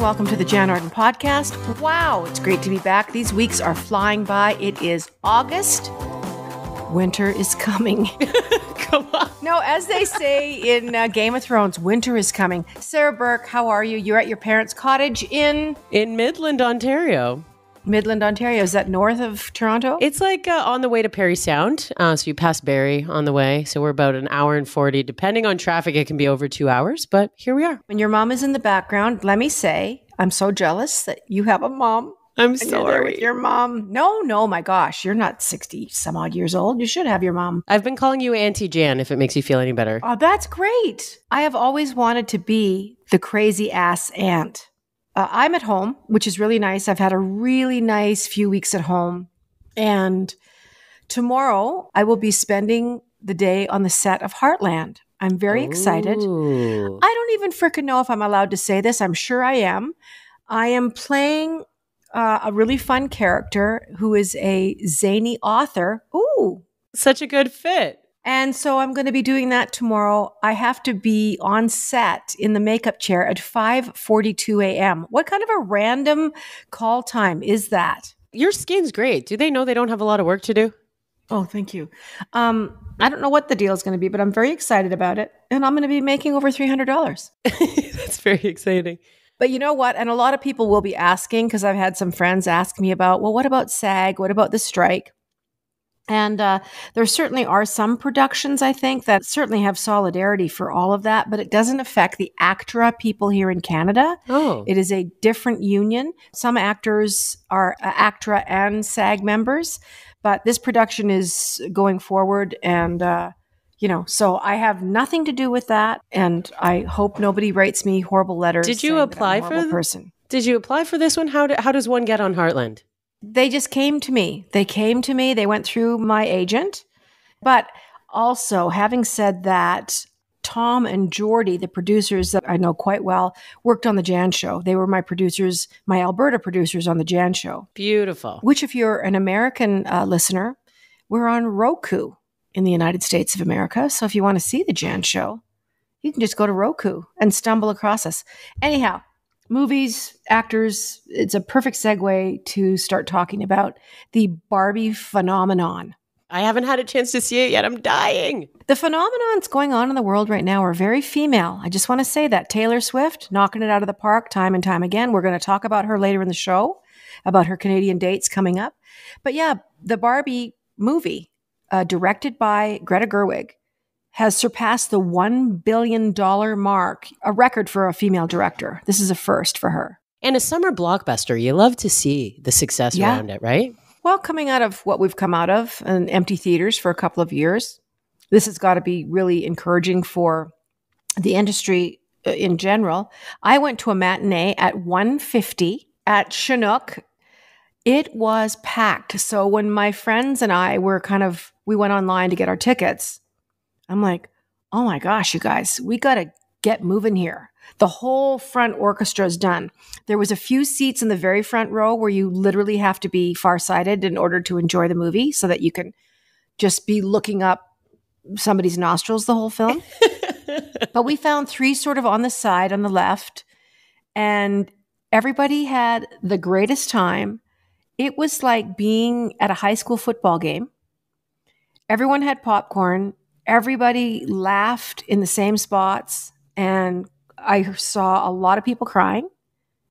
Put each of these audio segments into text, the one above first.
welcome to the Jann Arden podcast. Wow, it's great to be back. These weeks are flying by. It is August. Winter is coming. Come on. No, as they say in Game of Thrones, winter is coming. Sarah Burke, how are you? You're at your parents' cottage in Midland, Ontario. Midland, Ontario. Is that north of Toronto? It's like on the way to Parry Sound. So you pass Barrie on the way. So we're about an hour and 40. Depending on traffic, it can be over 2 hours. But here we are. And your mom is in the background. Let me say, I'm so jealous that you have a mom. I'm You're there with sorry. your mom. No, my gosh. You're not 60 some odd years old. You should have your mom. I've been calling you Auntie Jan if it makes you feel any better. Oh, that's great. I have always wanted to be the crazy ass aunt. I'm at home, which is really nice. I've had a really nice few weeks at home. And tomorrow I will be spending the day on the set of Heartland. I'm very excited. Ooh. I don't even frickin' know if I'm allowed to say this. I'm sure I am. I am playing a really fun character who is a zany author. Ooh. Such a good fit. And so I'm going to be doing that tomorrow. I have to be on set in the makeup chair at 5:42 a.m. What kind of a random call time is that? Your skin's great. Do they know they don't have a lot of work to do? Oh, thank you. I don't know what the deal is going to be, but I'm very excited about it. And I'm going to be making over $300. That's very exciting. But you know what? And a lot of people will be asking, because I've had some friends ask me about, well, what about SAG? What about the strike? And there certainly are some productions, I think, that certainly have solidarity for all of that, but it doesn't affect the ACTRA people here in Canada. Oh. It is a different union. Some actors are ACTRA and SAG members, but this production is going forward and, so I have nothing to do with that, and I hope nobody writes me horrible letters. Did you saying that I'm apply a horrible for person? Did you apply for this one? How does one get on Heartland? They just came to me. They went through my agent. But also, having said that, Tom and Jordy, the producers that I know quite well, worked on the Jann Show. They were my producers, my Alberta producers on the Jann Show. Beautiful. Which, if you're an American listener, we're on Roku in the United States of America. So if you want to see the Jann Show, you can just go to Roku and stumble across us. Anyhow, movies, actors, it's a perfect segue to start talking about the Barbie phenomenon. I haven't had a chance to see it yet. I'm dying. The phenomenons going on in the world right now are very female. I just want to say that. Taylor Swift, knocking it out of the park time and time again. We're going to talk about her later in the show, about her Canadian dates coming up. But yeah, the Barbie movie, directed by Greta Gerwig, has surpassed the $1 billion mark, a record for a female director. This is a first for her. And a summer blockbuster. You love to see the success around it, right? Well, coming out of what we've come out of and empty theaters for a couple of years, this has got to be really encouraging for the industry in general. I went to a matinee at 1:50 at Chinook. It was packed. So when my friends and I were we went online to get our tickets, I'm like, oh my gosh, you guys, we got to get moving here. The whole front orchestra is done. There was a few seats in the very front row where you literally have to be farsighted in order to enjoy the movie so that you can just be looking up somebody's nostrils the whole film. But we found 3 sort of on the side, on the left, and everybody had the greatest time. It was like being at a high school football game. Everyone had popcorn. Everybody laughed in the same spots, and I saw a lot of people crying.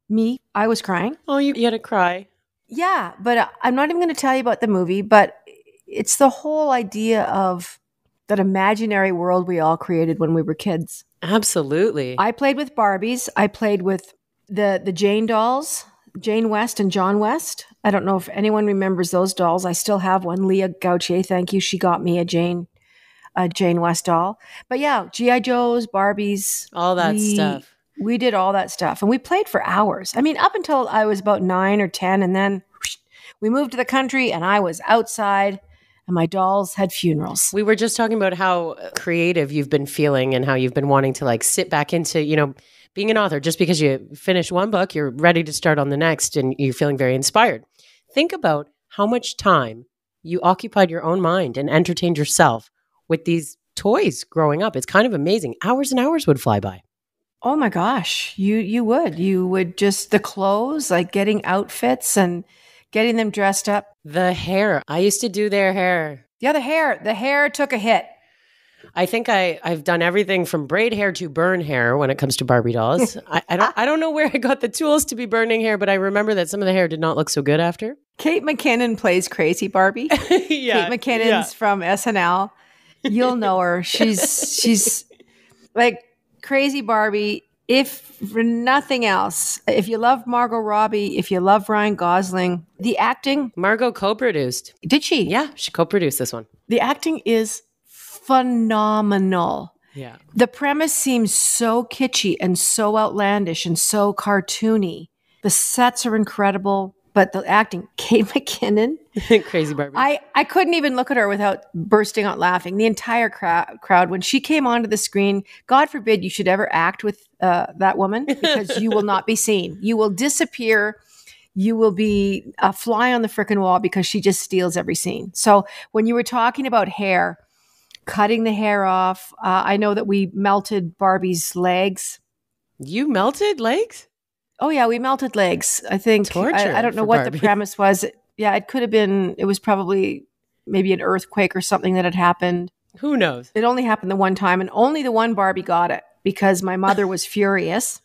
Me, I was crying. Oh, you had to cry. Yeah, but I'm not even going to tell you about the movie, but it's the whole idea of that imaginary world we all created when we were kids. Absolutely. I played with Barbies. I played with the Jane dolls, Jane West and John West. I don't know if anyone remembers those dolls. I still have one. Leah Gautier, thank you. She got me a Jane West doll. But yeah, G.I. Joes, Barbies. All that stuff. We did all that stuff. And we played for hours. I mean, up until I was about 9 or 10. And then we moved to the country and I was outside and my dolls had funerals. We were just talking about how creative you've been feeling and how you've been wanting to sit back into, being an author. Just because you finish one book, you're ready to start on the next and you're feeling very inspired. Think about how much time you occupied your own mind and entertained yourself with these toys growing up. It's kind of amazing. Hours and hours would fly by. Oh my gosh, you would just the clothes, like getting outfits and getting them dressed up. The hair. I used to do their hair. Yeah, the hair took a hit. I think I've done everything from braid hair to burn hair when it comes to Barbie dolls. I don't know where I got the tools to be burning hair, but I remember that some of the hair did not look so good after. Kate McKinnon plays Crazy Barbie. Yeah, Kate McKinnon's from SNL. You'll know her. She's like Crazy Barbie. If for nothing else, if you love Margot Robbie, if you love Ryan Gosling, the acting. Margot co-produced. Did she? Yeah, she co-produced this one. The acting is phenomenal. Yeah. The premise seems so kitschy and so outlandish and so cartoony. The sets are incredible, but the acting, Kate McKinnon. Crazy Barbie. I couldn't even look at her without bursting out laughing. The entire crowd, when she came onto the screen, God forbid you should ever act with that woman, because you will not be seen. You will disappear. You will be a fly on the frickin' wall because she just steals every scene. So when you were talking about hair, cutting the hair off, I know that we melted Barbie's legs. You melted legs? Oh yeah, we melted legs. I think Torture I don't know for what Barbie. the premise was. Yeah, it could have been. It was probably maybe an earthquake or something that had happened. Who knows? It only happened the one time, and only the one Barbie got it because my mother was furious.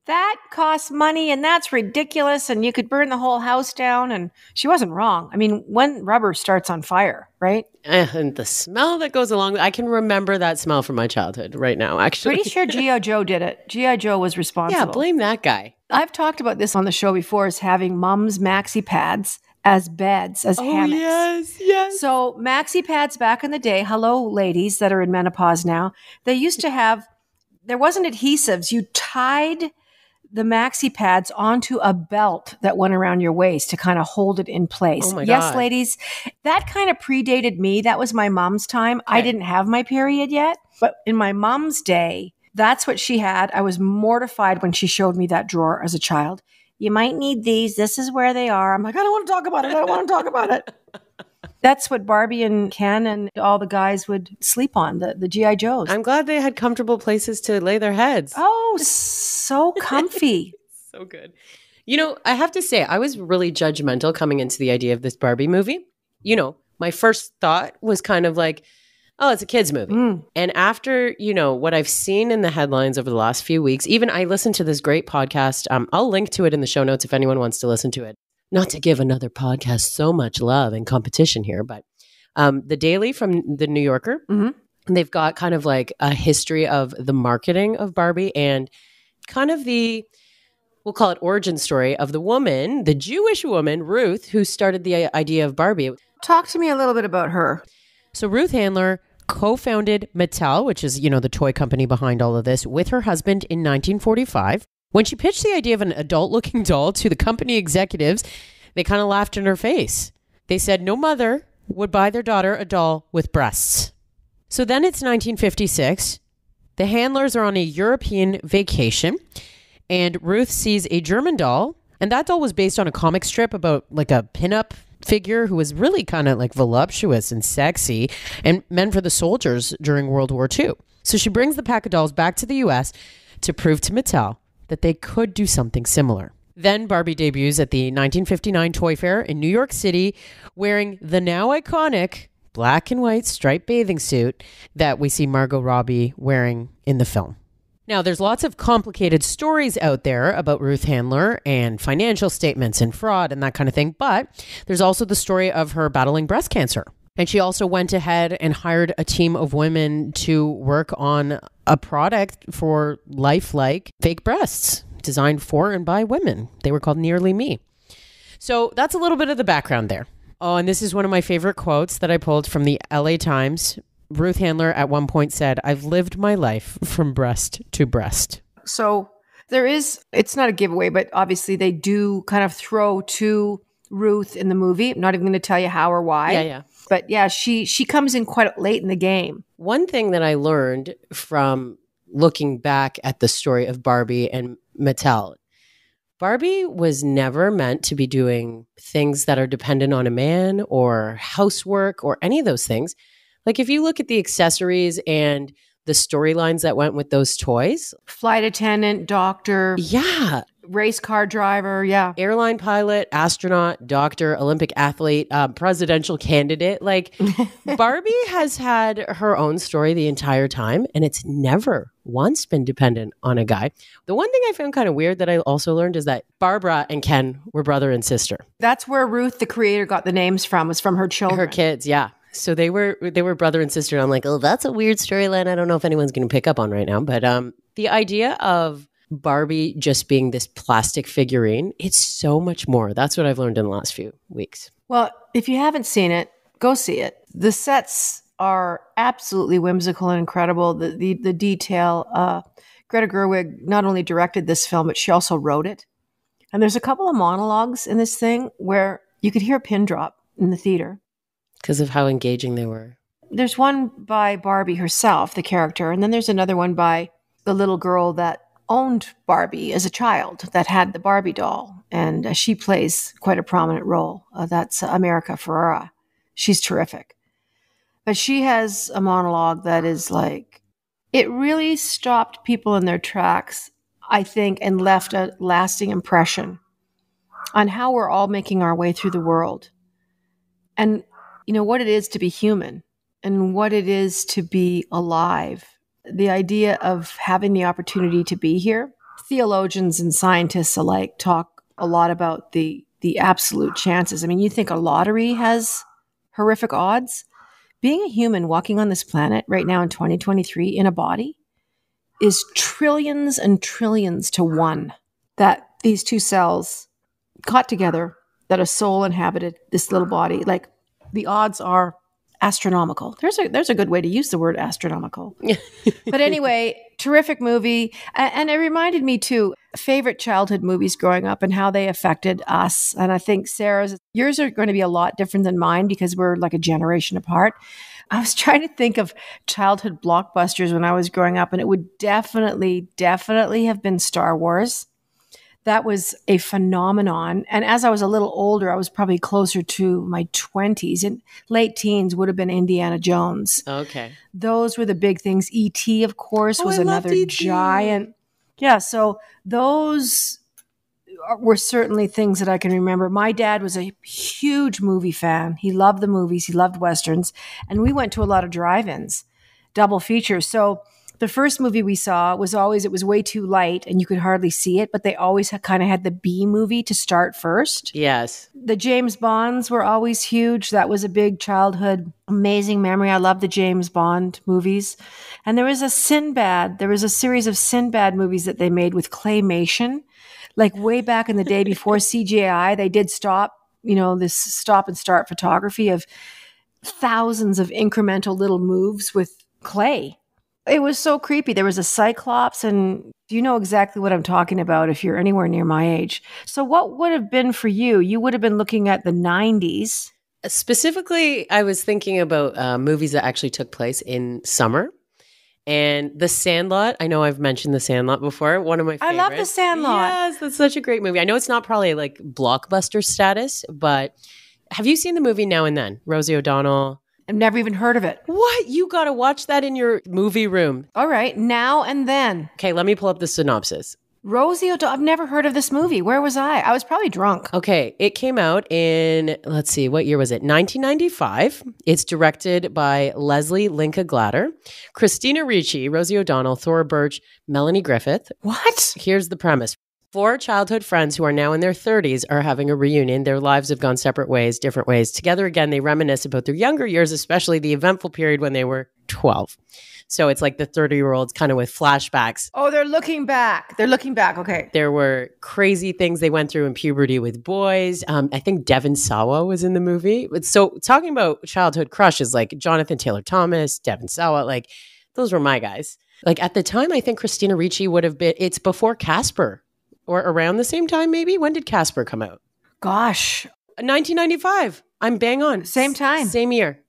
That costs money, and that's ridiculous, and you could burn the whole house down. And she wasn't wrong. I mean, when rubber starts on fire, right? And the smell that goes along. I can remember that smell from my childhood right now, actually. Pretty sure G.I. Joe did it. G.I. Joe was responsible. Yeah, blame that guy. I've talked about this on the show before, as having mom's maxi pads as beds, as hammocks. Yes. So maxi pads back in the day, hello ladies that are in menopause now, they used to have, there wasn't adhesives. You tied the maxi pads onto a belt that went around your waist to kind of hold it in place. Oh my Yes, God. ladies, that kind of predated me. That was my mom's time. I didn't have my period yet, but in my mom's day, that's what she had. I was mortified when she showed me that drawer as a child. You might need these. This is where they are. I'm like, I don't want to talk about it. I don't want to talk about it. That's what Barbie and Ken and all the guys would sleep on, the G.I. Joes. I'm glad they had comfortable places to lay their heads. Oh, so comfy. So good. You know, I have to say, I was really judgmental coming into the idea of this Barbie movie. You know, my first thought was kind of like, oh, it's a kid's movie. And after, you know, what I've seen in the headlines over the last few weeks, even I listened to this great podcast. I'll link to it in the show notes if anyone wants to listen to it. Not to give another podcast so much love and competition here, but The Daily from The New Yorker, they've got kind of like a history of the marketing of Barbie and kind of the, we'll call it origin story of the woman, the Jewish woman, Ruth, who started the idea of Barbie. Talk to me a little bit about her. So Ruth Handler co-founded Mattel, which is, you know, the toy company behind all of this, with her husband in 1945. When she pitched the idea of an adult-looking doll to the company executives, they kind of laughed in her face. They said no mother would buy their daughter a doll with breasts. So then it's 1956. The Handlers are on a European vacation, and Ruth sees a German doll, and that doll was based on a comic strip about like a pinup figure who was really kind of like voluptuous and sexy and meant for the soldiers during World War II. So she brings the pack of dolls back to the US to prove to Mattel that they could do something similar. Then Barbie debuts at the 1959 Toy Fair in New York City wearing the now iconic black and white striped bathing suit that we see Margot Robbie wearing in the film. Now, there's lots of complicated stories out there about Ruth Handler and financial statements and fraud and that kind of thing, but there's also the story of her battling breast cancer. And she also went ahead and hired a team of women to work on a product for lifelike fake breasts designed for and by women. They were called Nearly Me. So that's a little bit of the background there. Oh, and this is one of my favorite quotes that I pulled from the LA Times. Ruth Handler at one point said, "I've lived my life from breast to breast." So there is, it's not a giveaway, but obviously they do kind of throw to Ruth in the movie. I'm not even going to tell you how or why. Yeah. But yeah, she comes in quite late in the game. One thing that I learned from looking back at the story of Barbie and Mattel, Barbie was never meant to be doing things that are dependent on a man or housework or any of those things. Like if you look at the accessories and the storylines that went with those toys. Flight attendant, doctor, Yeah. race car driver. Yeah. Airline pilot, astronaut, doctor, Olympic athlete, presidential candidate. Like Barbie has had her own story the entire time, and it's never once been dependent on a guy. The one thing I found kind of weird that I also learned is that Barbara and Ken were brother and sister. That's where Ruth, the creator, got the names from, was from her children. Her kids, yeah. So they were brother and sister. And I'm like, oh, that's a weird storyline. I don't know if anyone's going to pick up on right now. But the idea of Barbie just being this plastic figurine, it's so much more. That's what I've learned in the last few weeks. Well, if you haven't seen it, go see it. The sets are absolutely whimsical and incredible. The detail. Greta Gerwig not only directed this film, but she also wrote it. And there's a couple of monologues in this thing where you could hear a pin drop in the theater. Because of how engaging they were. There's one by Barbie herself, the character, and then there's another one by the little girl that owned Barbie as a child, that had the Barbie doll, and she plays quite a prominent role. That's America Ferrera. She's terrific. But she has a monologue that is like, it really stopped people in their tracks, I think, and left a lasting impression on how we're all making our way through the world. And you know, what it is to be human and what it is to be alive. The idea of having the opportunity to be here. Theologians and scientists alike talk a lot about the absolute chances. I mean, you think a lottery has horrific odds? Being a human walking on this planet right now in 2023 in a body is trillions and trillions to one that these two cells got together, that a soul inhabited this little body. Like, the odds are astronomical. There's a good way to use the word astronomical. But anyway, terrific movie. And it reminded me too, favorite childhood movies growing up and how they affected us. And I think yours are going to be a lot different than mine because we're like a generation apart. I was trying to think of childhood blockbusters when I was growing up, and it would definitely have been Star Wars. That was a phenomenon. And as I was a little older, I was probably closer to my 20s, and late teens would have been Indiana Jones. Okay. Those were the big things. E.T., of course, was another giant. Yeah, so those were certainly things that I can remember. My dad was a huge movie fan. He loved the movies. He loved Westerns. And we went to a lot of drive-ins, double features. So the first movie we saw was always, it was way too light and you could hardly see it, but they always kind of had the B movie to start first. Yes. The James Bonds were always huge. That was a big childhood, amazing memory. I love the James Bond movies. And there was a series of Sinbad movies that they made with claymation. Like way back in the day before CGI, they did this stop and start photography of thousands of incremental little moves with clay. It was so creepy. There was a Cyclops, and you know exactly what I'm talking about if you're anywhere near my age. So what would have been for you? You would have been looking at the 90s. Specifically, I was thinking about movies that actually took place in summer. And The Sandlot. I know I've mentioned The Sandlot before. One of my favorites. I love The Sandlot. Yes, that's such a great movie. I know it's not probably like blockbuster status, but have you seen the movie Now and Then? Rosie O'Donnell. I've never even heard of it. What? You got to watch that in your movie room. All right. Now and Then. Okay, let me pull up the synopsis. Rosie O'Donnell. I've never heard of this movie. Where was I? I was probably drunk. Okay, it came out in, let's see, what year was it? 1995. It's directed by Leslie Linka Glatter, Christina Ricci, Rosie O'Donnell, Thora Birch, Melanie Griffith. What? Here's the premise. 4 childhood friends who are now in their 30s are having a reunion. Their lives have gone separate ways, different ways. Together again, they reminisce about their younger years, especially the eventful period when they were 12. So it's like the 30-year-olds kind of with flashbacks. Oh, they're looking back. Okay. There were crazy things they went through in puberty with boys. I think Devon Sawa was in the movie. So talking about childhood crushes, like Jonathan Taylor Thomas, Devon Sawa, like those were my guys. Like at the time, I think Christina Ricci would have been, it's before Casper or around the same time maybe. When did Casper come out? Gosh. 1995. I'm bang on. Same time. Same year.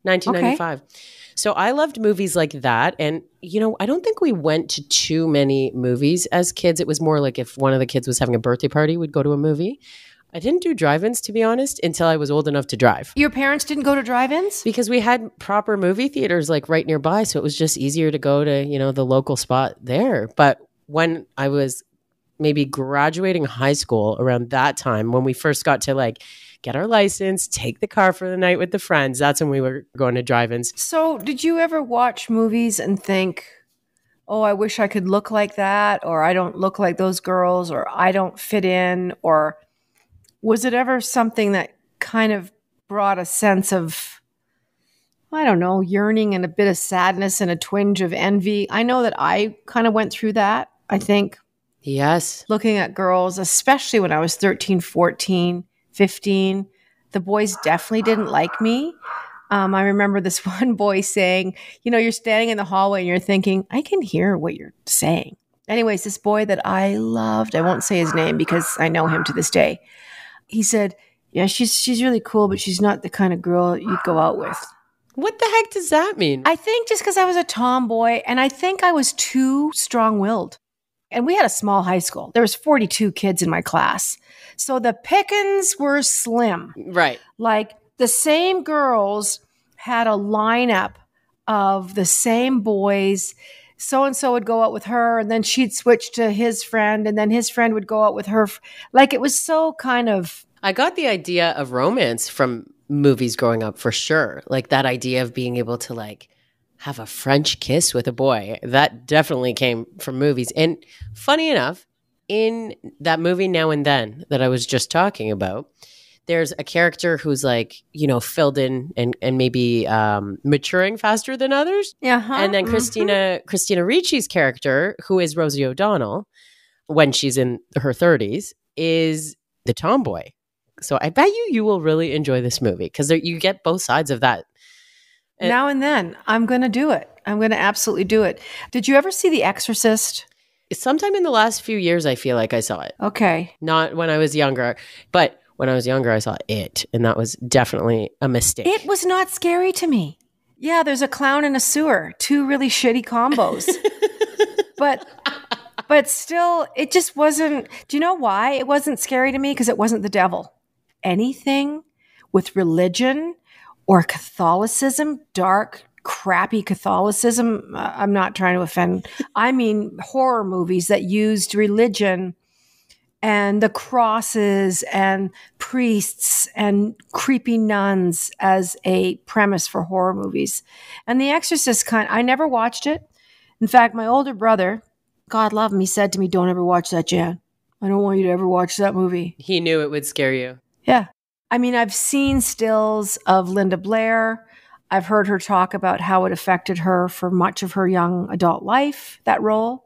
1995. Okay. So I loved movies like that. And, I don't think we went to too many movies as kids. It was more like if one of the kids was having a birthday party, we'd go to a movie. I didn't do drive-ins, to be honest, until I was old enough to drive. Your parents didn't go to drive-ins? Because we had proper movie theaters like right nearby. So it was just easier to go to, the local spot there. But when I was maybe graduating high school around that time, when we first got to like get our license, take the car for the night with the friends, that's when we were going to drive-ins. So did you ever watch movies and think, oh, I wish I could look like that, or I don't look like those girls, or I don't fit in, or was it ever something that kind of brought a sense of, I don't know, yearning and a bit of sadness and a twinge of envy? I know that I kind of went through that, I think. Yes. Looking at girls, especially when I was 13, 14, 15, the boys definitely didn't like me. I remember this one boy saying, you're standing in the hallway and you're thinking, I can hear what you're saying. Anyways, this boy that I loved, I won't say his name because I know him to this day. He said, yeah, she's really cool, but she's not the kind of girl you'd go out with. What the heck does that mean? I think just because I was a tomboy, and I think I was too strong-willed. And we had a small high school. There was 42 kids in my class. So the pickings were slim. Right. Like the same girls had a lineup of the same boys. So-and-so would go out with her, and then she'd switch to his friend, and then his friend would go out with her. Like it was so kind of... I got the idea of romance from movies growing up for sure. Like that idea of being able to like have a French kiss with a boy. That definitely came from movies. And funny enough, in that movie Now and Then that I was just talking about, there's a character who's like, filled in and maybe maturing faster than others. Uh-huh. And then Christina Ricci's character, who is Rosie O'Donnell, when she's in her 30s, is the tomboy. So I bet you will really enjoy this movie because you get both sides of that. Now and Then, I'm going to do it. I'm going to absolutely do it. Did you ever see The Exorcist? Sometime in the last few years, I feel like I saw it. Okay. Not when I was younger, but when I was younger, I saw it, and that was definitely a mistake. It was not scary to me. Yeah, there's a clown in a sewer, two really shitty combos. But still, it just wasn't. Do you know why it wasn't scary to me? Because it wasn't the devil. Anything with religion or Catholicism, dark, crappy Catholicism, I'm not trying to offend. I mean, horror movies that used religion and the crosses and priests and creepy nuns as a premise for horror movies. And The Exorcist I never watched it. In fact, my older brother, God love him, he said to me, don't ever watch that, Jan. I don't want you to ever watch that movie. He knew it would scare you. Yeah. I mean, I've seen stills of Linda Blair. I've heard her talk about how it affected her for much of her young adult life, that role.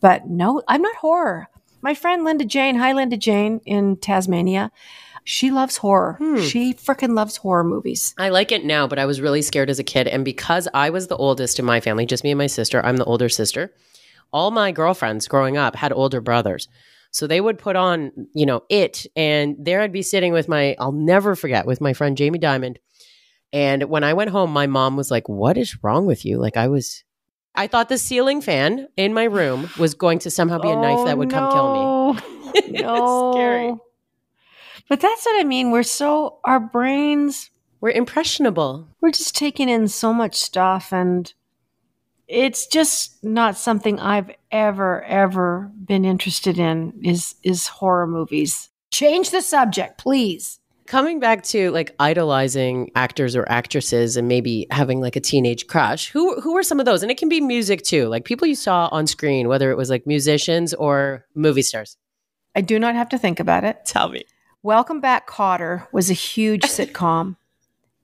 But no, I'm not horror. My friend Linda Jane, hi Linda Jane in Tasmania, she loves horror. She freaking loves horror movies. I like it now, but I was really scared as a kid. And because I was the oldest in my family, just me and my sister, I'm the older sister, all my girlfriends growing up had older brothers. So they would put on, it, and there I'd be sitting with I'll never forget, with my friend Jamie Diamond. And when I went home, my mom was like, what is wrong with you? Like I thought the ceiling fan in my room was going to somehow be a knife that would come kill me. No. Scary. But that's what I mean. Our brains. We're impressionable. We're just taking in so much stuff, and it's just not something I've ever been interested in is horror movies. Change the subject, please. Coming back to like idolizing actors or actresses and maybe having like a teenage crush, who are some of those? And it can be music too, like people you saw on screen, whether it was like musicians or movie stars. I do not have to think about it. Tell me. Welcome Back, Kotter was a huge sitcom.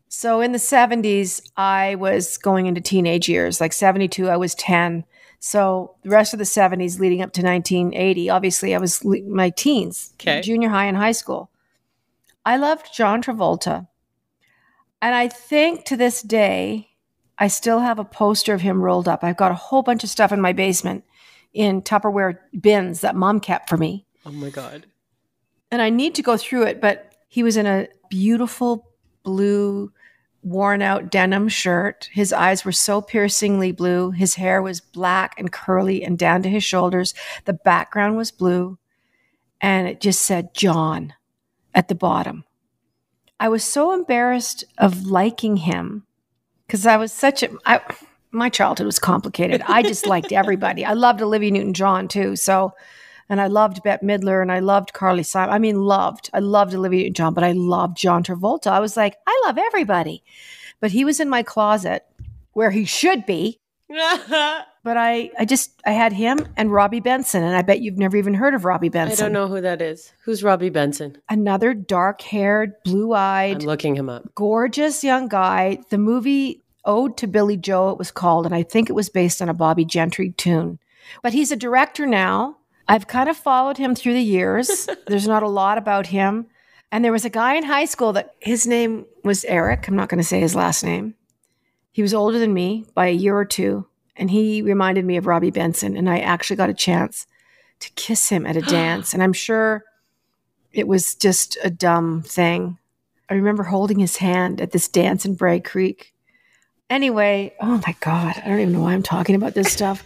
So in the 70s, I was going into teenage years. Like 72, I was 10. So the rest of the 70s leading up to 1980, obviously I was my teens, junior high and high school. I loved John Travolta. And I think to this day, I still have a poster of him rolled up. I've got a whole bunch of stuff in my basement in Tupperware bins that Mom kept for me. Oh my God. And I need to go through it, but he was in a beautiful blue, worn out denim shirt. His eyes were so piercingly blue. His hair was black and curly and down to his shoulders. The background was blue. And it just said, John. at the bottom. I was so embarrassed of liking him because I was my childhood was complicated. I just liked everybody. I loved Olivia Newton-John too. And I loved Bette Midler and I loved Carly Simon. I loved Olivia Newton-John, but I loved John Travolta. I was like, I love everybody. But he was in my closet where he should be. But I had him and Robbie Benson. And I bet you've never even heard of Robbie Benson. I don't know who that is. Who's Robbie Benson? Another dark-haired, blue-eyed. I'm looking him up. Gorgeous young guy. The movie Ode to Billy Joe, it was called. And I think it was based on a Bobby Gentry tune. But he's a director now. I've kind of followed him through the years. There's not a lot about him. And there was a guy in high school that his name was Eric. I'm not going to say his last name. He was older than me by a year or two. And he reminded me of Robbie Benson. And I actually got a chance to kiss him at a dance. And I'm sure it was just a dumb thing. I remember holding his hand at this dance in Bray Creek. Anyway, oh my God, I don't even know why I'm talking about this stuff.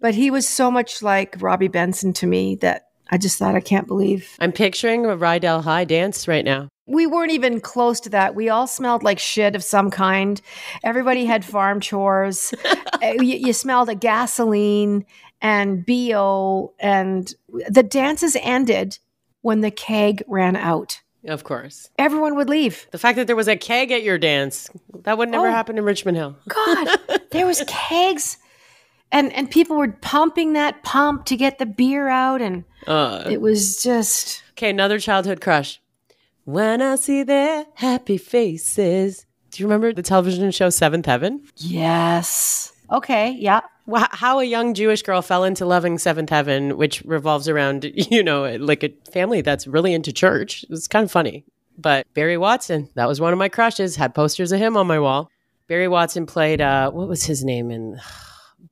But he was so much like Robbie Benson to me that I just thought, I can't believe. I'm picturing a Rydell High dance right now. We weren't even close to that. We all smelled like shit of some kind. Everybody had farm chores. You smelled of gasoline and BO. And the dances ended when the keg ran out. Of course. Everyone would leave. The fact that there was a keg at your dance, that would never happen in Richmond Hill. God, there was kegs. And people were pumping that pump to get the beer out. And it was just... Okay, another childhood crush. When I see their happy faces. Do you remember the television show Seventh Heaven? Yes. Okay, yeah. How a young Jewish girl fell into loving Seventh Heaven, which revolves around, like a family that's really into church. It was kind of funny. But Barry Watson, that was one of my crushes. Had posters of him on my wall. Barry Watson played, what was his name?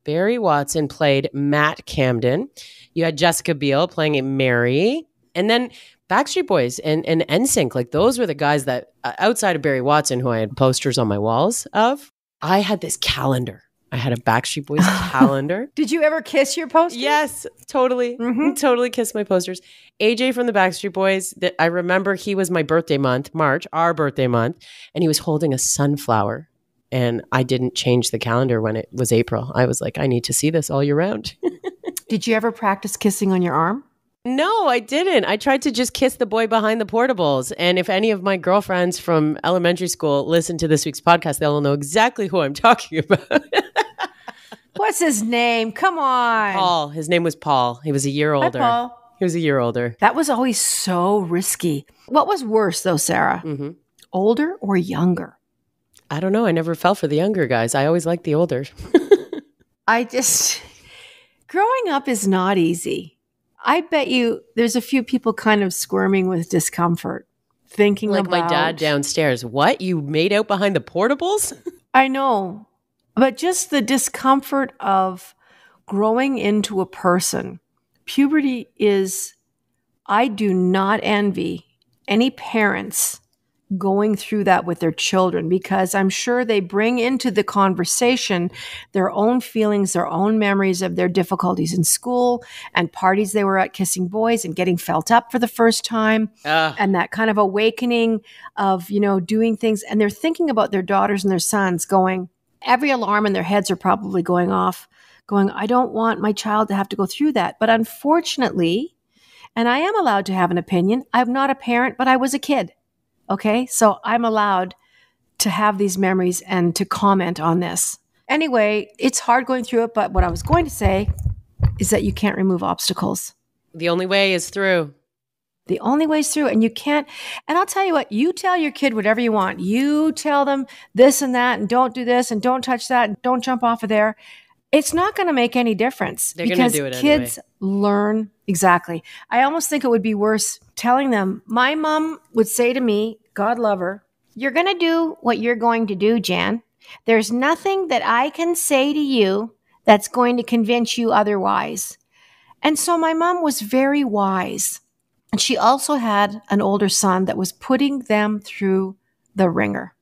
Barry Watson played Matt Camden. You had Jessica Biel playing Mary. And then Backstreet Boys and NSYNC, like those were the guys that, outside of Barry Watson, who I had posters on my walls of, I had this calendar. I had a Backstreet Boys calendar. Did you ever kiss your posters? Yes, totally. Mm-hmm. Totally kissed my posters. AJ from the Backstreet Boys, I remember he was my birthday month, March, our birthday month, and he was holding a sunflower. And I didn't change the calendar when it was April. I was like, I need to see this all year round. Did you ever practice kissing on your arm? No, I didn't. I tried to just kiss the boy behind the portables. And if any of my girlfriends from elementary school listen to this week's podcast, they'll know exactly who I'm talking about. What's his name? Come on. Paul. His name was Paul. He was a year older. Hi, Paul. He was a year older. That was always so risky. What was worse, though, Sarah? Mm-hmm. Older or younger? I don't know. I never fell for the younger guys. I always liked the older. Growing up is not easy. I bet you there's a few people kind of squirming with discomfort, thinking like about... my dad downstairs. What? You made out behind the portables? I know. But just the discomfort of growing into a person. Puberty is... I do not envy any parents going through that with their children, because I'm sure they bring into the conversation their own feelings, their own memories of their difficulties in school and parties they were at kissing boys and getting felt up for the first time. And that kind of awakening of, doing things. And they're thinking about their daughters and their sons going, every alarm in their heads are probably going off, going, I don't want my child to have to go through that. But unfortunately, and I am allowed to have an opinion. I'm not a parent, but I was a kid. Okay, so I'm allowed to have these memories and to comment on this. Anyway, it's hard going through it, but what I was going to say is that you can't remove obstacles. The only way is through. The only way is through, and you can't. And I'll tell you what, you tell your kid whatever you want. You tell them this and that, and don't do this, and don't touch that, and don't jump off of there. It's not going to make any difference. They're going to do it anyway. Kids learn. Exactly. I almost think it would be worse telling them. My mom would say to me, God love her, you're going to do what you're going to do, Jann. There's nothing that I can say to you that's going to convince you otherwise. And so my mom was very wise. And she also had an older son that was putting them through the ringer.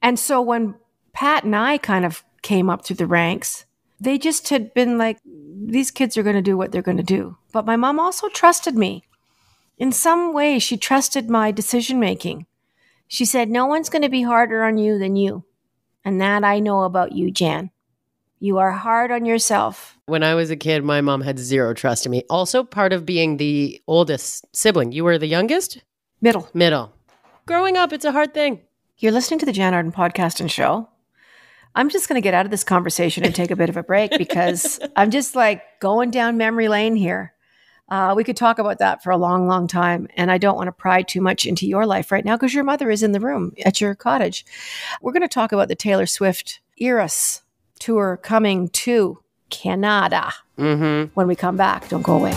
And so when Pat and I kind of came up through the ranks, they just had been like, these kids are going to do what they're going to do. But my mom also trusted me. in some way, she trusted my decision making. She said, no one's going to be harder on you than you. And that I know about you, Jann. You are hard on yourself. When I was a kid, my mom had zero trust in me. Also, part of being the oldest sibling. You were the youngest? Middle. Growing up, it's a hard thing. You're listening to the Jann Arden podcast and show. I'm just going to get out of this conversation and take a bit of a break because I'm just like going down memory lane here. We could talk about that for a long, long time. And I don't want to pry too much into your life right now because your mother is in the room at your cottage. We're going to talk about the Taylor Swift Eras tour coming to Canada when we come back. Don't go away.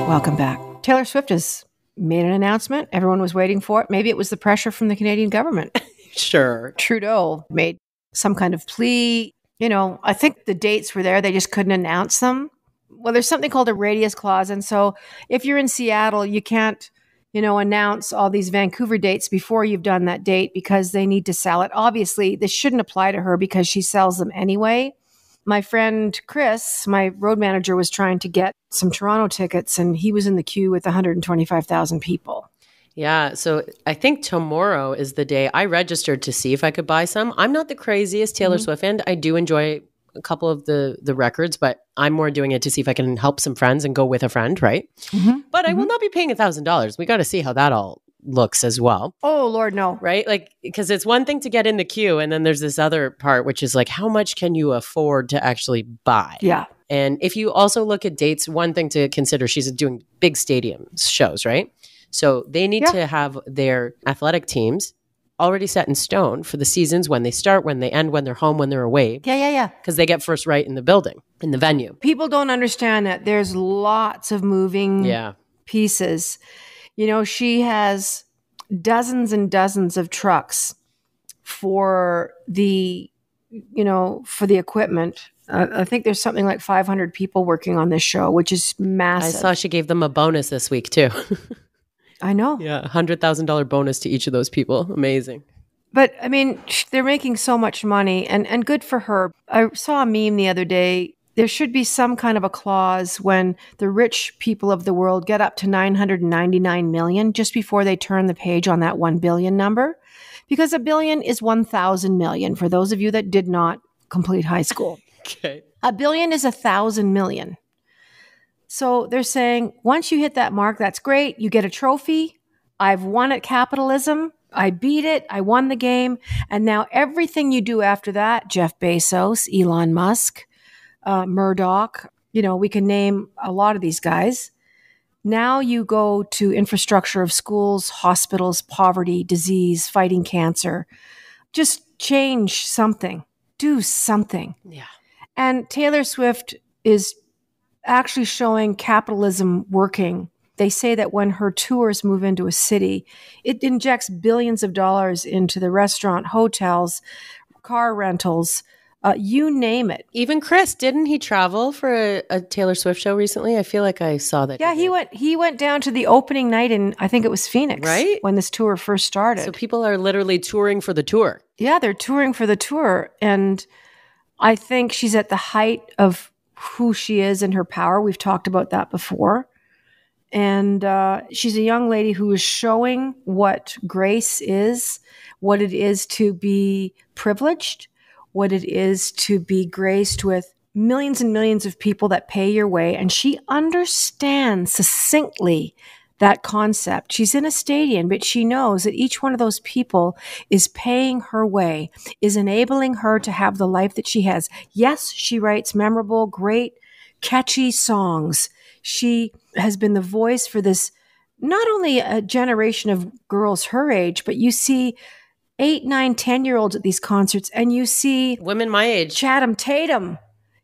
Welcome back. Taylor Swift has made an announcement. Everyone was waiting for it. Maybe it was the pressure from the Canadian government. Sure. Trudeau made some kind of plea. You know, I think the dates were there. They just couldn't announce them. Well, there's something called a radius clause. And so if you're in Seattle, you can't, announce all these Vancouver dates before you've done that date because they need to sell it. Obviously, this shouldn't apply to her because she sells them anyway. My friend Chris, my road manager, was trying to get some Toronto tickets and he was in the queue with 125,000 people. Yeah, so I think tomorrow is the day I registered to see if I could buy some. I'm not the craziest Taylor Swift fan. I do enjoy a couple of the records, but I'm more doing it to see if I can help some friends and go with a friend, right? But I will not be paying $1,000. We got to see how that all looks as well. Oh, Lord, no. Right? Like, because it's one thing to get in the queue, and then there's this other part, which is like, how much can you afford to actually buy? Yeah. And if you also look at dates, one thing to consider, she's doing big stadium shows, right? So they need to have their athletic teams already set in stone for the seasons, when they start, when they end, when they're home, when they're away. Yeah. Because they get first right in the building, in the venue. People don't understand that there's lots of moving pieces. She has dozens and dozens of trucks for the equipment. I think there's something like 500 people working on this show, which is massive. I saw she gave them a bonus this week too. I know. Yeah, $100,000 bonus to each of those people. Amazing. But I mean, they're making so much money and good for her. I saw a meme the other day. There should be some kind of a clause when the rich people of the world get up to 999 million just before they turn the page on that 1 billion number. Because a billion is 1,000 million for those of you that did not complete high school. Okay. A billion is 1,000 million. So they're saying, once you hit that mark, that's great. You get a trophy. I've won at capitalism. I beat it. I won the game. And now everything you do after that, Jeff Bezos, Elon Musk, Murdoch, we can name a lot of these guys. Now you go to infrastructure of schools, hospitals, poverty, disease, fighting cancer. Just change something. Do something. Yeah. And Taylor Swift is actually showing capitalism working. They say that when her tours move into a city, it injects billions of dollars into the restaurant, hotels, car rentals, you name it. Even Chris, didn't he travel for a Taylor Swift show recently? I feel like I saw that. Yeah, he went down to the opening night in, I think it was Phoenix, right? When this tour first started. So people are literally touring for the tour. Yeah, they're touring for the tour. And I think she's at the height of who she is and her power. We've talked about that before. And she's a young lady who is showing what grace is, what it is to be privileged, what it is to be graced with millions and millions of people that pay your way. And she understands succinctly that concept. She's in a stadium, but she knows that each one of those people is paying her way, is enabling her to have the life that she has. Yes, she writes memorable, great, catchy songs. She has been the voice for this, not only a generation of girls her age, but you see 8, 9, 10-year-olds at these concerts, and you see women my age, Channing Tatum.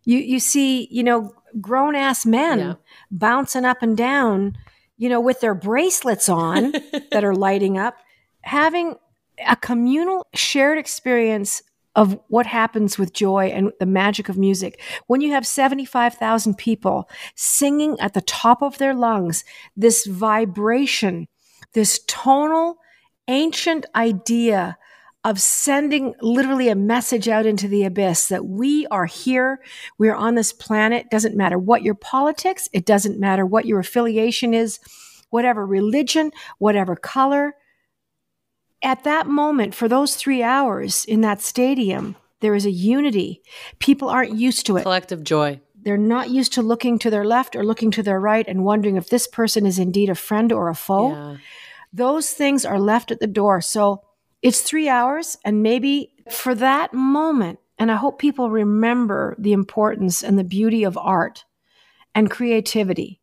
You see, grown-ass men bouncing up and down, with their bracelets on that are lighting up, having a communal shared experience of what happens with joy and the magic of music. When you have 75,000 people singing at the top of their lungs, this vibration, this tonal, ancient idea of sending literally a message out into the abyss that we are here. We're on this planet. Doesn't matter what your politics. It doesn't matter what your affiliation is, whatever religion, whatever color. At that moment, for those 3 hours in that stadium, there is a unity. People aren't used to it. Collective joy. They're not used to looking to their left or looking to their right and wondering if this person is indeed a friend or a foe. Yeah. Those things are left at the door. So it's 3 hours, and maybe for that moment, and I hope people remember the importance and the beauty of art and creativity.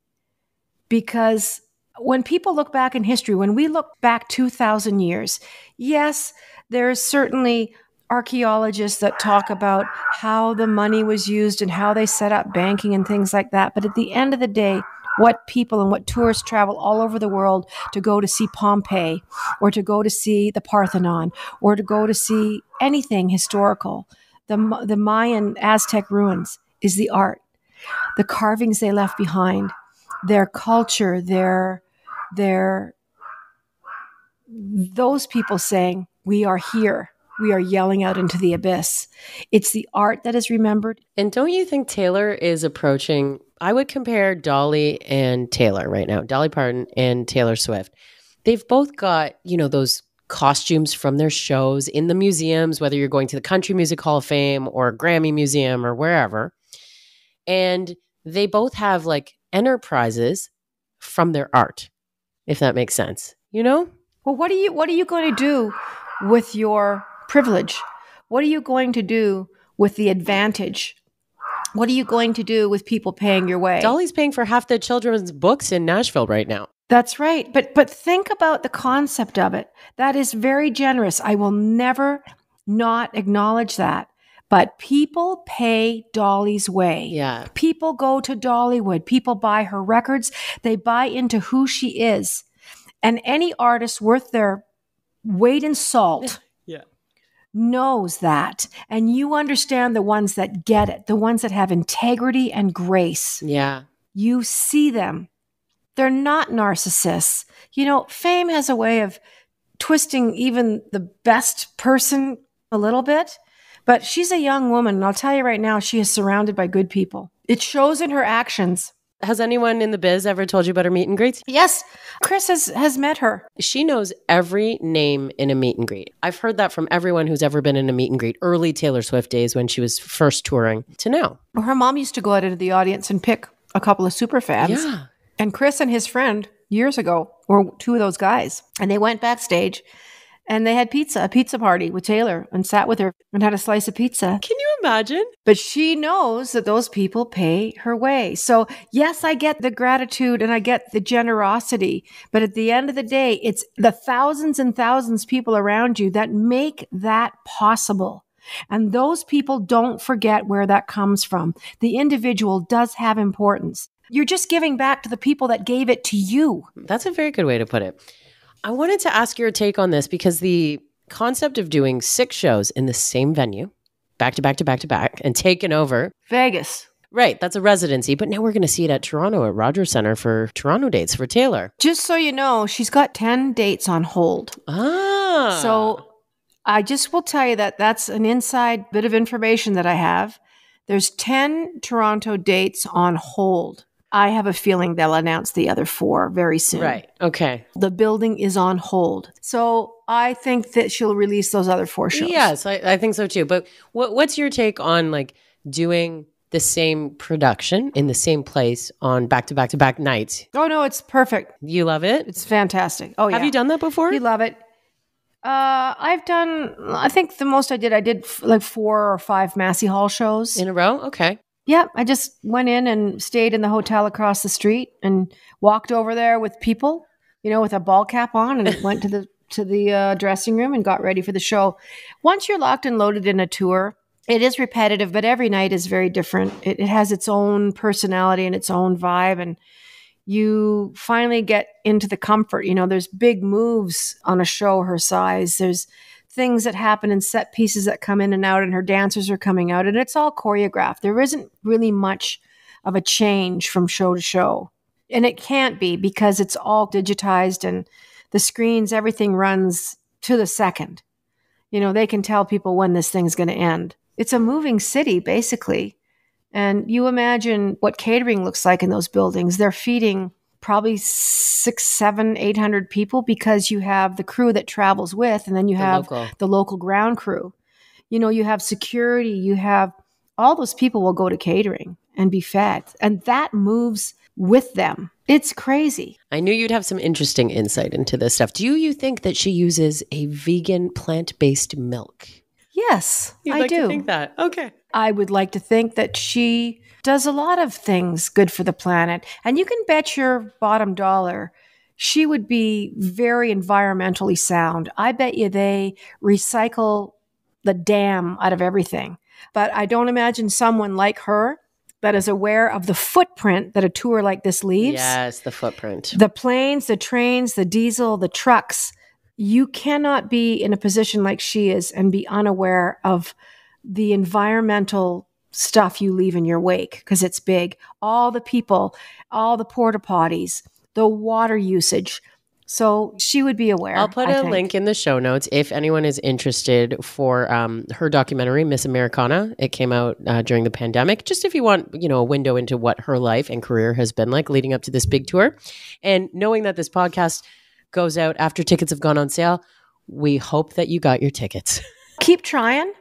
Because when people look back in history, when we look back 2,000 years, yes, there's certainly archaeologists that talk about how the money was used and how they set up banking and things like that. But at the end of the day, what people and what tourists travel all over the world to go to see Pompeii or to go to see the Parthenon or to go to see anything historical, the Mayan Aztec ruins, is the art, the carvings they left behind, their culture, those people saying, we are here. We are yelling out into the abyss. It's the art that is remembered. And don't you think Taylor is approaching, I would compare Dolly and Taylor right now, Dolly Parton and Taylor Swift. They've both got, those costumes from their shows in the museums, whether you're going to the Country Music Hall of Fame or Grammy Museum or wherever. And they both have like enterprises from their art, if that makes sense, Well, what are you going to do with your privilege? What are you going to do with the advantage? What are you going to do with people paying your way? Dolly's paying for half the children's books in Nashville right now. That's right. But think about the concept of it. That is very generous. I will never not acknowledge that. But people pay Dolly's way. Yeah. People go to Dollywood. People buy her records. They buy into who she is. And any artist worth their weight in salt knows that. And you understand the ones that get it, the ones that have integrity and grace. Yeah. You see them. They're not narcissists. Fame has a way of twisting even the best person a little bit. But she's a young woman, and I'll tell you right now, she is surrounded by good people. It shows in her actions. Has anyone in the biz ever told you about her meet and greets? Yes. Chris has met her. She knows every name in a meet and greet. I've heard that from everyone who's ever been in a meet and greet, early Taylor Swift days when she was first touring to now. Well, her mom used to go out into the audience and pick a couple of super fans. Yeah. And Chris and his friend years ago were two of those guys. And they went backstage and they had a pizza party with Taylor, and sat with her and had a slice of pizza. Can you imagine? But she knows that those people pay her way. So yes, I get the gratitude and I get the generosity. But at the end of the day, it's the thousands and thousands of people around you that make that possible. And those people don't forget where that comes from. The individual does have importance. You're just giving back to the people that gave it to you. That's a very good way to put it. I wanted to ask your take on this because the concept of doing 6 shows in the same venue, back to back to back to back, and taking over. Vegas. Right, that's a residency. But now we're going to see it at Toronto, at Rogers Centre for Toronto dates for Taylor. Just so you know, she's got 10 dates on hold. Ah. So I just will tell you that that's an inside bit of information that I have. There's 10 Toronto dates on hold. I have a feeling they'll announce the other 4 very soon. Right. Okay. The building is on hold. So I think that she'll release those other 4 shows. Yes, I think so too. But what's your take on like doing the same production in the same place on back to back to back nights? Oh, no, it's perfect. You love it? It's fantastic. Oh, yeah. Have you done that before? You love it. I think the most I did like 4 or 5 Massey Hall shows. In a row? Okay. Yeah, I just went in and stayed in the hotel across the street and walked over there with people, with a ball cap on, and went to the dressing room and got ready for the show. Once you're locked and loaded in a tour, it is repetitive, but every night is very different. It has its own personality and its own vibe, and you finally get into the comfort. There's big moves on a show her size. There's things that happen and set pieces that come in and out, and her dancers are coming out, and it's all choreographed. There isn't really much of a change from show to show. And it can't be because it's all digitized and the screens, everything runs to the second. They can tell people when this thing's going to end. It's a moving city, basically. And you imagine what catering looks like in those buildings. They're feeding probably 600, 700, 800 people because you have the crew that travels with, and then you have the local ground crew. You have security, you have all those people will go to catering and be fed. And that moves with them. It's crazy. I knew you'd have some interesting insight into this stuff. Do you think that she uses a vegan plant-based milk? Yes, I do. To think that. Okay. I would like to think that she does a lot of things good for the planet. And you can bet your bottom dollar she would be very environmentally sound. I bet you they recycle the damn out of everything. But I don't imagine someone like her that is aware of the footprint that a tour like this leaves. Yes, the footprint. The planes, the trains, the diesel, the trucks. You cannot be in a position like she is and be unaware of the environmental stuff you leave in your wake, because it's big. All the people, all the porta potties, the water usage. So she would be aware. I'll put a link in the show notes if anyone is interested for her documentary, Miss Americana. It came out during the pandemic. Just if you want, a window into what her life and career has been like leading up to this big tour. And knowing that this podcast goes out after tickets have gone on sale, we hope that you got your tickets. Keep trying.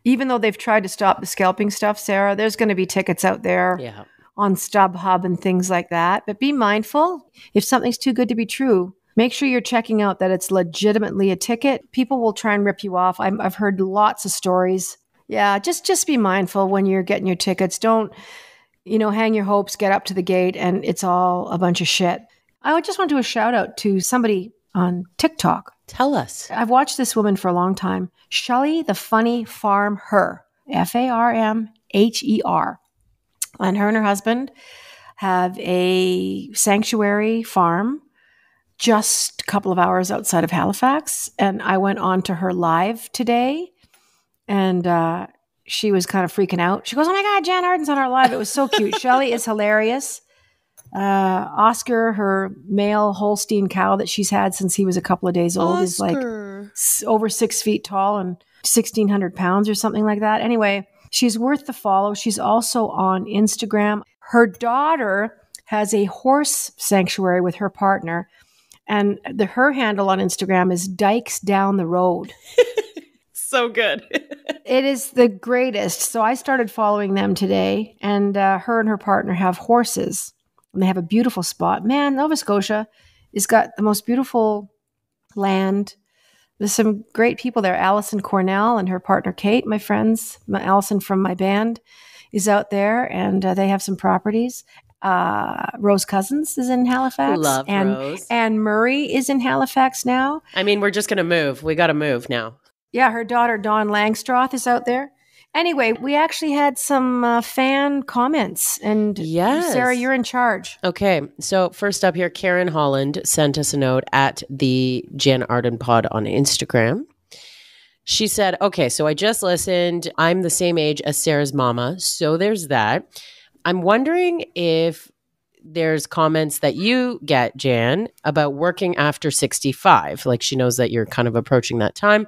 Even though they've tried to stop the scalping stuff, Sarah, there's going to be tickets out there. Yeah. On StubHub and things like that. But be mindful. If something's too good to be true, make sure you're checking out that it's legitimately a ticket. People will try and rip you off. I've heard lots of stories. Yeah, just be mindful when you're getting your tickets. Don't, hang your hopes, get up to the gate, and it's all a bunch of shit. I would just want to do a shout out to somebody on TikTok. Tell us. I've watched this woman for a long time. Shelly the Funny Farm Her. FARMHER. And her and her husband have a sanctuary farm just a couple of hours outside of Halifax. And I went on to her live today, and she was kind of freaking out. She goes, "Oh my God, Jann Arden's on our live." It was so cute. Shelly is hilarious. Oscar, her male Holstein cow that she's had since he was a couple of days old, is like over 6 feet tall and 1,600 pounds or something like that. Anyway, she's worth the follow. She's also on Instagram. Her daughter has a horse sanctuary with her partner, and her handle on Instagram is Dykes Down the Road. So good. It is the greatest. So I started following them today, and her and her partner have horses, and they have a beautiful spot. Man, Nova Scotia has got the most beautiful land. There's some great people there. Allison Cornell and her partner Kate, my friends. Allison from my band is out there, and they have some properties. Rose Cousins is in Halifax. Love Rose. Anne Murray is in Halifax now. I mean, we're just going to move. We got to move now. Yeah, her daughter Dawn Langstroth is out there. Anyway, we actually had some fan comments, and yes. Sarah, you're in charge. Okay, so first up here, Karen Holland sent us a note at the Jann Arden Pod on Instagram. She said, okay, so I just listened. I'm the same age as Sarah's mama, so there's that. I'm wondering if there's comments that you get, Jann, about working after 65. Like she knows that you're kind of approaching that time.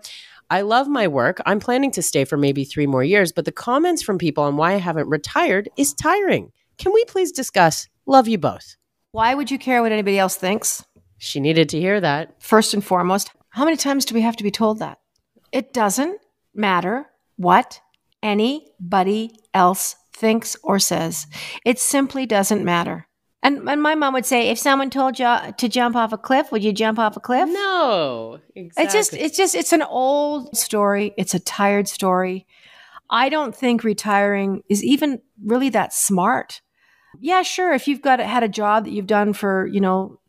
I love my work. I'm planning to stay for maybe 3 more years, but the comments from people on why I haven't retired is tiring. Can we please discuss? Love you both. Why would you care what anybody else thinks? She needed to hear that. First and foremost, how many times do we have to be told that? It doesn't matter what anybody else thinks or says. It simply doesn't matter. And my mom would say, if someone told you to jump off a cliff, would you jump off a cliff? No, exactly. It's an old story. It's a tired story. I don't think retiring is even really that smart. Yeah, sure. If you've had a job that you've done for,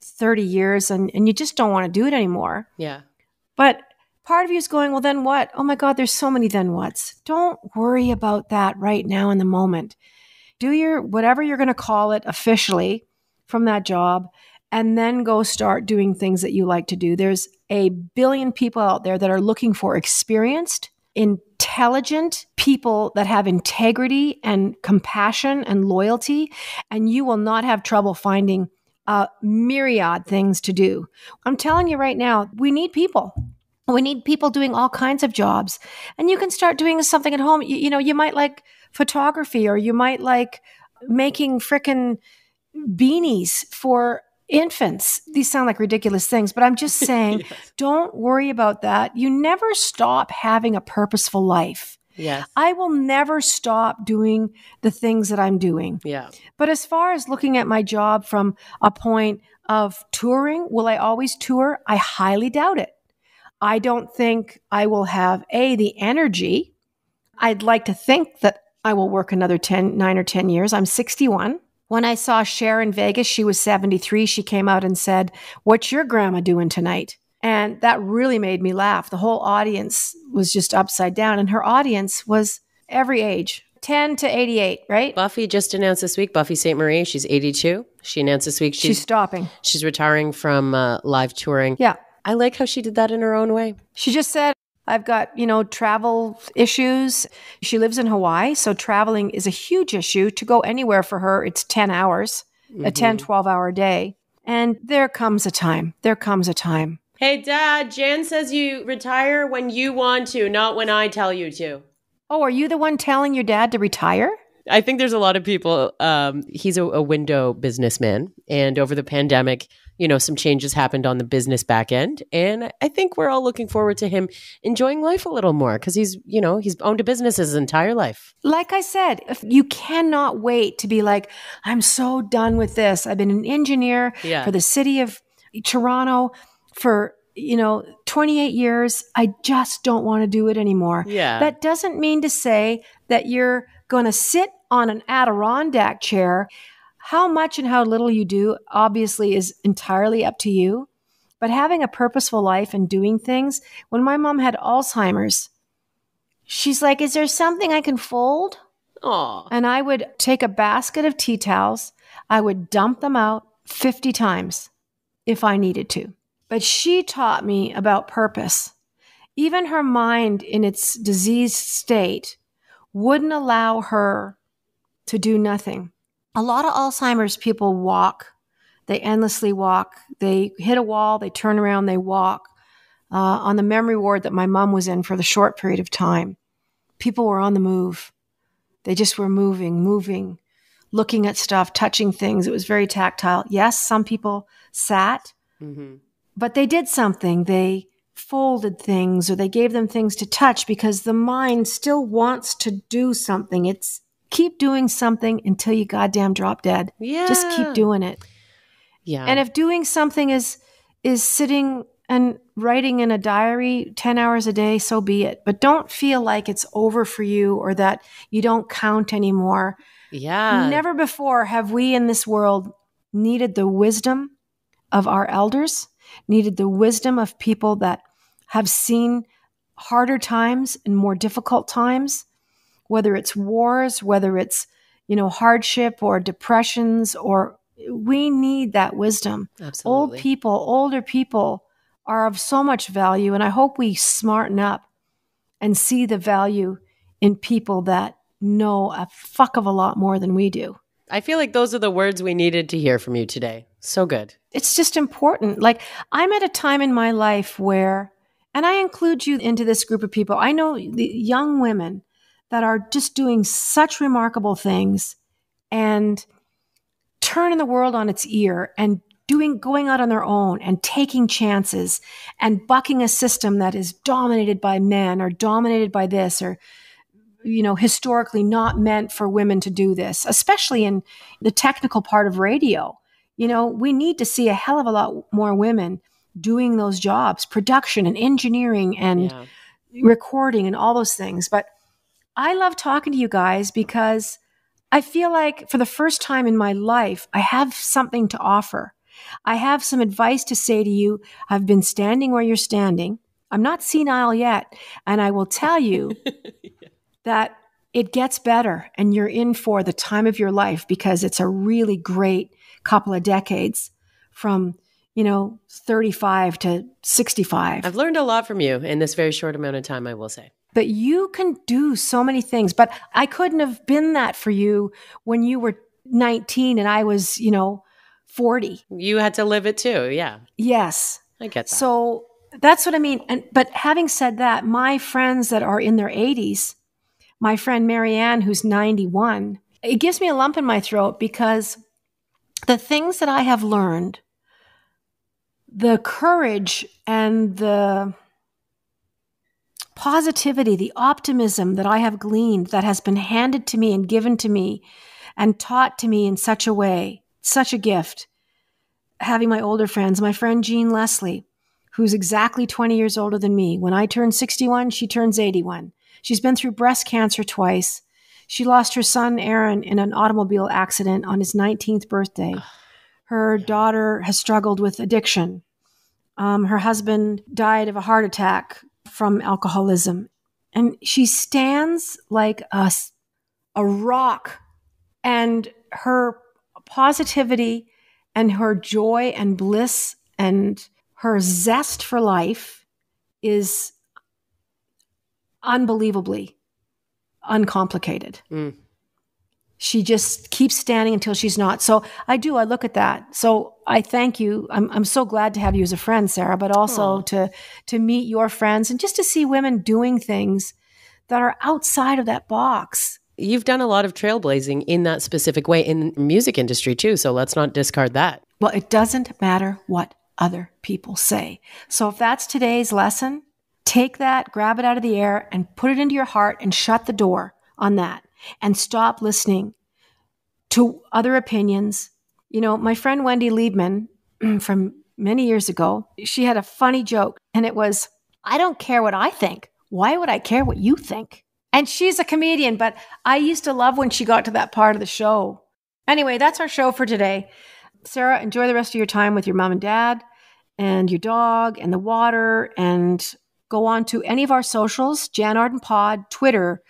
30 years and you just don't want to do it anymore. Yeah. But part of you is going, well, then what? Oh my God, there's so many then whats. Don't worry about that right now in the moment. Do your whatever you're going to call it officially from that job, and then go start doing things that you like to do. There's a billion people out there that are looking for experienced, intelligent people that have integrity and compassion and loyalty, and you will not have trouble finding a myriad things to do. I'm telling you right now, we need people. We need people doing all kinds of jobs. And you can start doing something at home. You might like photography, or you might like making frickin' beanies for infants. These sound like ridiculous things, but I'm just saying, Yes. Don't worry about that. You never stop having a purposeful life. Yes. I will never stop doing the things that I'm doing. Yeah. But as far as looking at my job from a point of touring, will I always tour? I highly doubt it. I don't think I will have the energy. I'd like to think that I will work another 9 or 10 years. I'm 61. When I saw Cher in Vegas, she was 73. She came out and said, "What's your grandma doing tonight?" And that really made me laugh. The whole audience was just upside down, and her audience was every age, 10 to 88, right? Buffy just announced this week, Buffy St. Marie, she's 82. She announced this week She's stopping. She's retiring from live touring. Yeah. I like how she did that in her own way. She just said, I've got, travel issues. She lives in Hawaii, so traveling is a huge issue. To go anywhere for her, it's 10 hours, a 10, 12-hour day. And there comes a time. Hey, Dad, Jan says you retire when you want to, not when I tell you to. Oh, are you the one telling your dad to retire? I think there's a lot of people. He's a window businessman. And over the pandemic, some changes happened on the business back end. And I think we're all looking forward to him enjoying life a little more because he's owned a business his entire life. Like I said, if you cannot wait to be like, I'm so done with this. I've been an engineer for the city of Toronto for 28 years. I just don't want to do it anymore. Yeah. That doesn't mean to say that you're going to sit on an Adirondack chair. How much and how little you do obviously is entirely up to you. But having a purposeful life and doing things, when my mom had Alzheimer's, she's like, "Is there something I can fold?" Aww. And I would take a basket of tea towels. I would dump them out 50 times if I needed to. But she taught me about purpose. Even her mind in its diseased state wouldn't allow her to do nothing. A lot of Alzheimer's people walk. They endlessly walk. They hit a wall, they turn around, they walk. On the memory ward that my mom was in for the short period of time, people were on the move. They just were moving, looking at stuff, touching things. It was very tactile. Yes, some people sat, but they did something. They folded things, or they gave them things to touch, because the mind still wants to do something. It's keep doing something until you goddamn drop dead. Yeah. Just keep doing it. Yeah. And if doing something is sitting and writing in a diary 10 hours a day, so be it. But don't feel like it's over for you or that you don't count anymore. Yeah. Never before have we in this world needed the wisdom of our elders, needed the wisdom of people that have seen harder times and more difficult times, whether it's wars, whether it's, hardship or depressions, or we need that wisdom. Absolutely. Older people are of so much value. And I hope we smarten up and see the value in people that know a fuck of a lot more than we do. I feel like those are the words we needed to hear from you today. So good. It's just important. Like, I'm at a time in my life where, and I include you into this group of people, I know the young women that are just doing such remarkable things and turning the world on its ear and going out on their own and taking chances and bucking a system that is dominated by men or dominated by this, or historically not meant for women to do this, especially in the technical part of radio. We need to see a hell of a lot more women doing those jobs, production and engineering and recording and all those things. But I love talking to you guys because I feel like for the first time in my life, I have something to offer. I have some advice to say to you. I've been standing where you're standing. I'm not senile yet. And I will tell you that it gets better, and you're in for the time of your life, because it's a really great couple of decades from, 35 to 65. I've learned a lot from you in this very short amount of time, I will say. But you can do so many things. But I couldn't have been that for you when you were 19 and I was, 40. You had to live it too. Yeah. Yes. I get that. So That's what I mean. But having said that, my friends that are in their 80s, my friend Marianne, who's 91, it gives me a lump in my throat because the things that I have learned, the courage and the positivity, the optimism that I have gleaned, that has been handed to me and given to me and taught to me in such a way, such a gift. Having my older friends, my friend Jean Leslie, who's exactly 20 years older than me. When I turn 61, she turns 81. She's been through breast cancer twice. She lost her son, Aaron, in an automobile accident on his 19th birthday. Her daughter has struggled with addiction. Her husband died of a heart attack from alcoholism. And she stands like a rock. And her positivity and her joy and bliss and her zest for life is unbelievably uncomplicated. She just keeps standing until she's not. So I look at that. So I thank you. I'm so glad to have you as a friend, Sarah, but also to meet your friends and just to see women doing things that are outside of that box. You've done a lot of trailblazing in that specific way in the music industry too. So let's not discard that. Well, it doesn't matter what other people say. So if that's today's lesson, take that, grab it out of the air and put it into your heart and shut the door on that and stop listening to other opinions. You know, my friend Wendy Liebman from many years ago, she had a funny joke and it was, I don't care what I think. Why would I care what you think? And she's a comedian, but I used to love when she got to that part of the show. Anyway, that's our show for today. Sarah, enjoy the rest of your time with your mom and dad and your dog and the water, and go on to any of our socials, Jann Arden Pod, Twitter,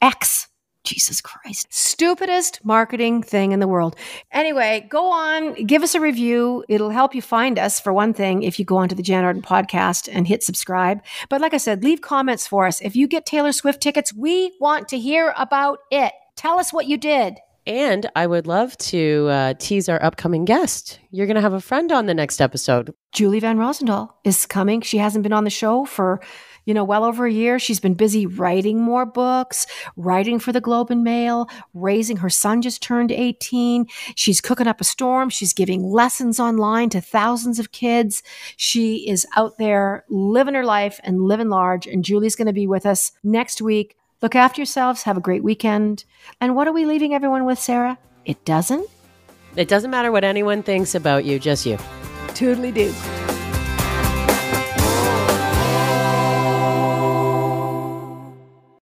X. Jesus Christ. Stupidest marketing thing in the world. Anyway, go on, give us a review. It'll help you find us, for one thing, if you go onto the Jann Arden podcast and hit subscribe. But like I said, leave comments for us. If you get Taylor Swift tickets, we want to hear about it. Tell us what you did. And I would love to tease our upcoming guest. You're going to have a friend on the next episode. Julie Van Rosendahl is coming. She hasn't been on the show for, well over a year. She's been busy writing more books, writing for the Globe and Mail, raising her son just turned 18. She's cooking up a storm. She's giving lessons online to thousands of kids. She is out there living her life and living large. And Julie's going to be with us next week. Look after yourselves. Have a great weekend. And what are we leaving everyone with, Sarah? It doesn't matter what anyone thinks about you, just you. Toodly-doo.